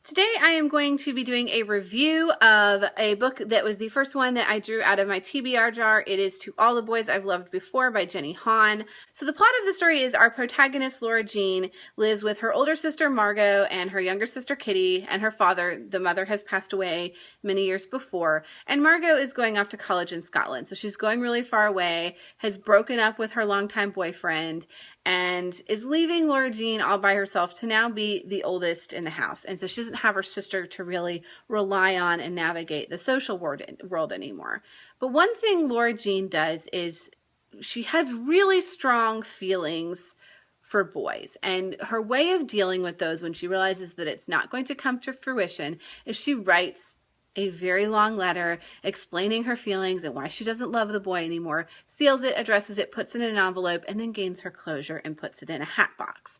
Today I am going to be doing a review of a book that was the first one that I drew out of my TBR jar. It is To All the Boys I've Loved Before by Jenny Han. So the plot of the story is our protagonist, Laura Jean, lives with her older sister, Margot, and her younger sister, Kitty, and her father. The mother has passed away many years before, and Margot is going off to college in Scotland. So she's going really far away, has broken up with her longtime boyfriend, and is leaving Laura Jean all by herself to now be the oldest in the house. And so she doesn't have her sister to really rely on and navigate the social world anymore. But one thing Laura Jean does is she has really strong feelings for boys. And her way of dealing with those when she realizes that it's not going to come to fruition is she writes a very long letter explaining her feelings and why she doesn't love the boy anymore, seals it, addresses it, puts it in an envelope, and then gains her closure and puts it in a hat box.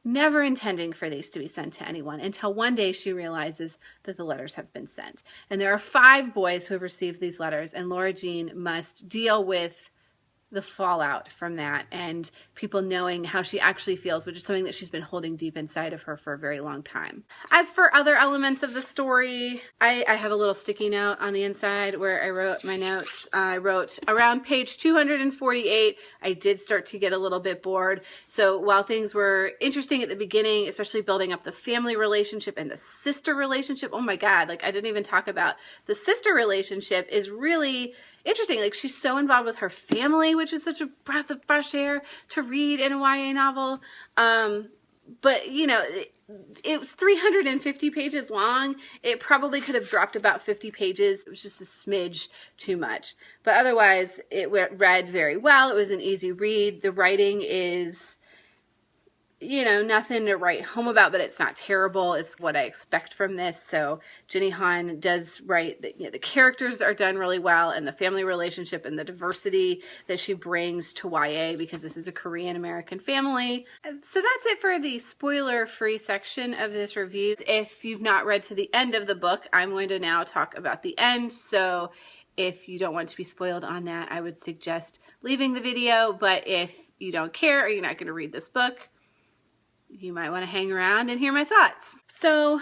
Never intending for these to be sent to anyone until one day she realizes that the letters have been sent. And there are 5 boys who have received these letters, and Laura Jean must deal with the fallout from that and people knowing how she actually feels, which is something that she's been holding deep inside of her for a very long time. As for other elements of the story, I have a little sticky note on the inside where I wrote my notes. I wrote around page 248, I did start to get a little bit bored. So while things were interesting at the beginning, especially building up the family relationship and the sister relationship, oh my God, like I didn't even talk about the sister relationship is really interesting. Like she's so involved with her family, which is such a breath of fresh air to read in a YA novel. But you know, it was 350 pages long. It probably could have dropped about 50 pages. It was just a smidge too much. But otherwise, it read very well. It was an easy read. The writing is, you know, nothing to write home about, but it's not terrible. It's what I expect from this. So Jenny Han does write that, you know, the characters are done really well, and the family relationship and the diversity that she brings to YA, because this is a Korean American family. So that's it for the spoiler-free section of this review. If you've not read to the end of the book, I'm going to now talk about the end. So if you don't want to be spoiled on that, I would suggest leaving the video. But if you don't care or you're not going to read this book, you might want to hang around and hear my thoughts. So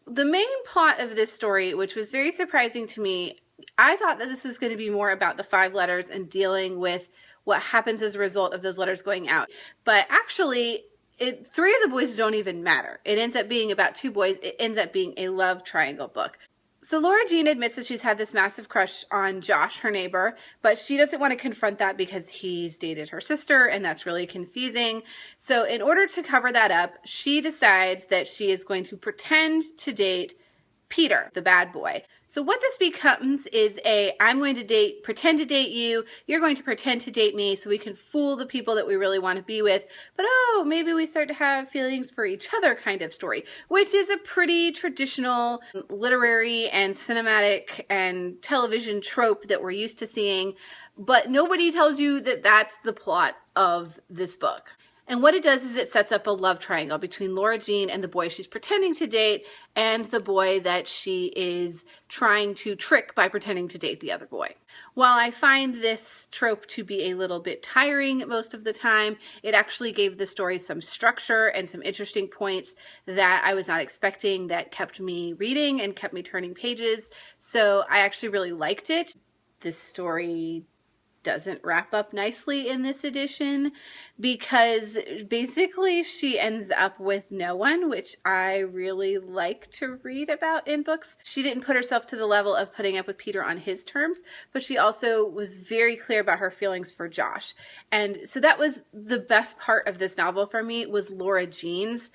the main plot of this story, which was very surprising to me, I thought that this was going to be more about the 5 letters and dealing with what happens as a result of those letters going out. But actually, 3 of the boys don't even matter. It ends up being about 2 boys. It ends up being a love triangle book. So Laura Jean admits that she's had this massive crush on Josh, her neighbor, but she doesn't want to confront that because he's dated her sister, and that's really confusing. So in order to cover that up, she decides that she is going to pretend to date Peter, the bad boy. So what this becomes is I'm going to pretend to date you, you're going to pretend to date me, so we can fool the people that we really want to be with, but oh, maybe we start to have feelings for each other kind of story, which is a pretty traditional literary and cinematic and television trope that we're used to seeing, but nobody tells you that that's the plot of this book. And what it does is it sets up a love triangle between Laura Jean and the boy she's pretending to date and the boy that she is trying to trick by pretending to date the other boy. While I find this trope to be a little bit tiring most of the time, it actually gave the story some structure and some interesting points that I was not expecting that kept me reading and kept me turning pages. So I actually really liked it. This story doesn't wrap up nicely in this edition because basically she ends up with no one, which I really like to read about in books. She didn't put herself to the level of putting up with Peter on his terms, but she also was very clear about her feelings for Josh. And so that was the best part of this novel for me, was Laura Jean's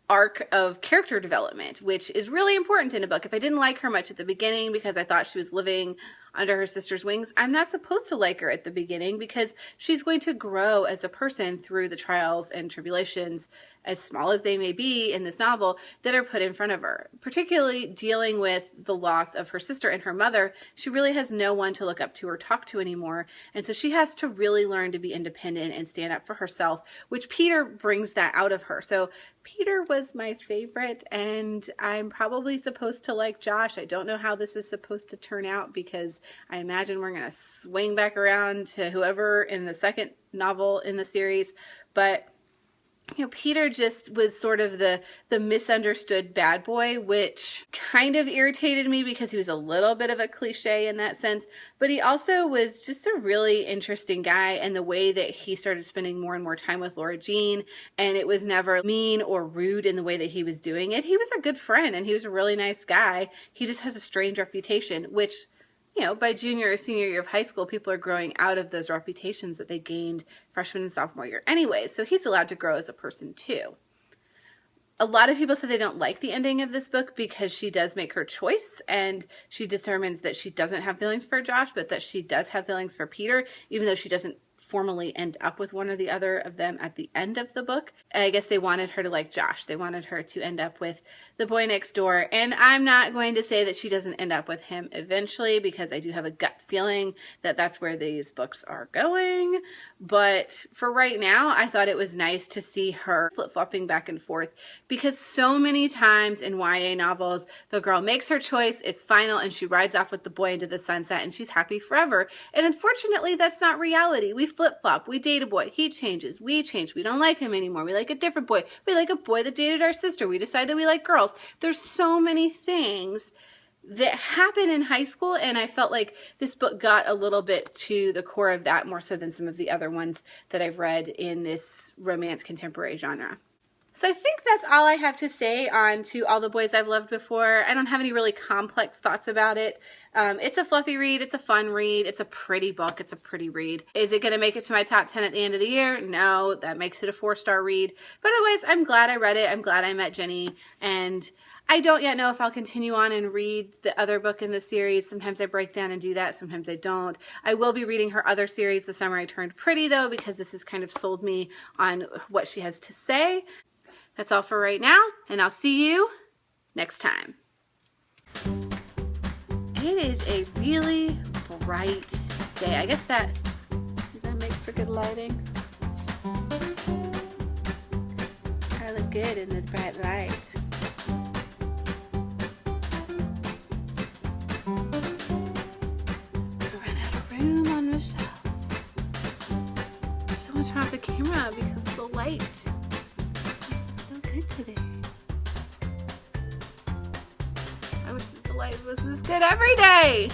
arc of character development, which is really important in a book. If I didn't like her much at the beginning because I thought she was living under her sister's wings, I'm not supposed to like her at the beginning because she's going to grow as a person through the trials and tribulations, as small as they may be in this novel, that are put in front of her. Particularly dealing with the loss of her sister and her mother, she really has no one to look up to or talk to anymore, and so she has to really learn to be independent and stand up for herself, which Peter brings that out of her. So Peter was my favorite, and I'm probably supposed to like Josh. I don't know how this is supposed to turn out because I imagine we're going to swing back around to whoever in the second novel in the series, but you know, Peter just was sort of the misunderstood bad boy, which kind of irritated me because he was a little bit of a cliche in that sense, but he also was just a really interesting guy, and the way that he started spending more and more time with Laura Jean, and it was never mean or rude in the way that he was doing it. He was a good friend and he was a really nice guy. He just has a strange reputation, which, you know, by junior or senior year of high school, people are growing out of those reputations that they gained freshman and sophomore year anyways, so he's allowed to grow as a person too. A lot of people say they don't like the ending of this book because she does make her choice and she determines that she doesn't have feelings for Josh, but that she does have feelings for Peter, even though she doesn't formally end up with one or the other of them at the end of the book. I guess they wanted her to like Josh. They wanted her to end up with the boy next door. And I'm not going to say that she doesn't end up with him eventually, because I do have a gut feeling that that's where these books are going. But for right now, I thought it was nice to see her flip-flopping back and forth, because so many times in YA novels, the girl makes her choice, it's final, and she rides off with the boy into the sunset and she's happy forever. And unfortunately, that's not reality. We flip-flop. We date a boy. He changes. We change. We don't like him anymore. We like a different boy. We like a boy that dated our sister. We decide that we like girls. There's so many things that happen in high school, and I felt like this book got a little bit to the core of that, more so than some of the other ones that I've read in this romance contemporary genre. So I think that's all I have to say on To All the Boys I've Loved Before. I don't have any really complex thoughts about it. It's a fluffy read. It's a fun read. It's a pretty book. It's a pretty read. Is it going to make it to my top 10 at the end of the year? No, that makes it a 4-star read. But otherwise, I'm glad I read it. I'm glad I met Jenny, and I don't yet know if I'll continue on and read the other book in the series. Sometimes I break down and do that. Sometimes I don't. I will be reading her other series, The Summer I Turned Pretty, though, because this has kind of sold me on what she has to say. That's all for right now, and I'll see you next time. It is a really bright day. I guess that makes for good lighting. I look good in the bright light. I ran out of room on my shelf. I just want to turn off the camera because of the light. Good today. I wish that the light was this good every day.